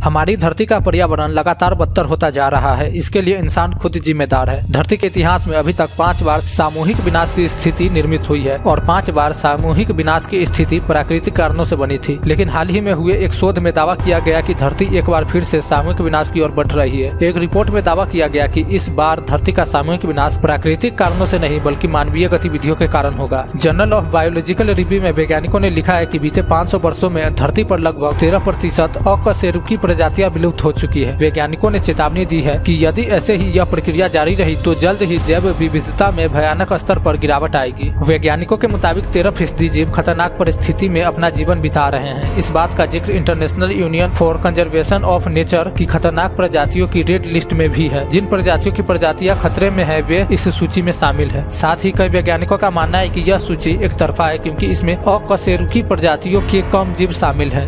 हमारी धरती का पर्यावरण लगातार बदतर होता जा रहा है। इसके लिए इंसान खुद जिम्मेदार है। धरती के इतिहास में अभी तक 5 बार सामूहिक विनाश की स्थिति निर्मित हुई है और 5 बार सामूहिक विनाश की स्थिति प्राकृतिक कारणों से बनी थी। लेकिन हाल ही में हुए एक शोध में दावा किया गया कि धरती एक बार फिर से सामूहिक विनाश की ओर बढ़ रही है। एक रिपोर्ट में दावा किया गया कि इस बार धरती का सामूहिक विनाश प्राकृतिक कारणों से नहीं बल्कि मानवीय गतिविधियों के कारण होगा। जर्नल ऑफ बायोलॉजिकल रिव्यू में वैज्ञानिकों ने लिखा है कि बीते 500 वर्षों में धरती पर लगभग 13% अकशेरुकी प्रजातियां विलुप्त हो चुकी है। वैज्ञानिकों ने चेतावनी दी है कि यदि ऐसे ही यह प्रक्रिया जारी रही तो जल्द ही जैव विविधता में भयानक स्तर पर गिरावट आएगी। वैज्ञानिकों के मुताबिक 13% जीव खतरनाक परिस्थिति में अपना जीवन बिता रहे हैं। इस बात का जिक्र international union for conservation of nature की खतरनाक प्रजातियों की रेड लिस्ट में भी है। जिन प्रजातियों की प्रजातियां खतरे में है वे इस सूची में शामिल है। साथ ही कई वैज्ञानिकों का मानना है कि यह सूची एक तरफा है क्योंकि इसमें अकशेरुकी प्रजातियों के कम जीव शामिल हैं।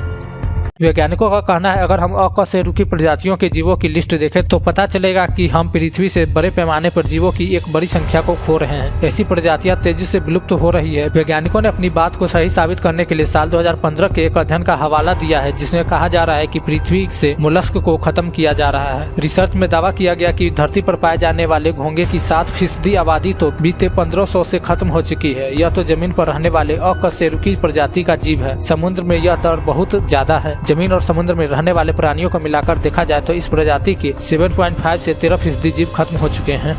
वैज्ञानिकों का कहना है अगर हम अकशेरुकी प्रजातियों के जीवों की लिस्ट देखें तो पता चलेगा कि हम पृथ्वी से बड़े पैमाने पर जीवों की एक बड़ी संख्या को खो रहे हैं। ऐसी प्रजातियां तेजी से विलुप्त हो रही है। वैज्ञानिकों ने अपनी बात को सही साबित करने के लिए साल 2015 के एक अध्ययन का हवाला दिया है जिसमें कहा जा रहा है कि पृथ्वी से मोलस्क को खत्म किया जा रहा है। रिसर्च में दावा किया गया कि धरती पर पाए जाने वाले घोंगे की 7% आबादी तो बीते 1500 से खत्म हो चुकी है। यह तो जमीन पर रहने वाले अकशेरुकी प्रजाति का जीव है। समुद्र में यह दर बहुत ज्यादा है। जमीन और समुद्र में रहने वाले प्राणियों को मिलाकर देखा जाए तो इस प्रजाति के 7.5 से 13% जीव खत्म हो चुके हैं।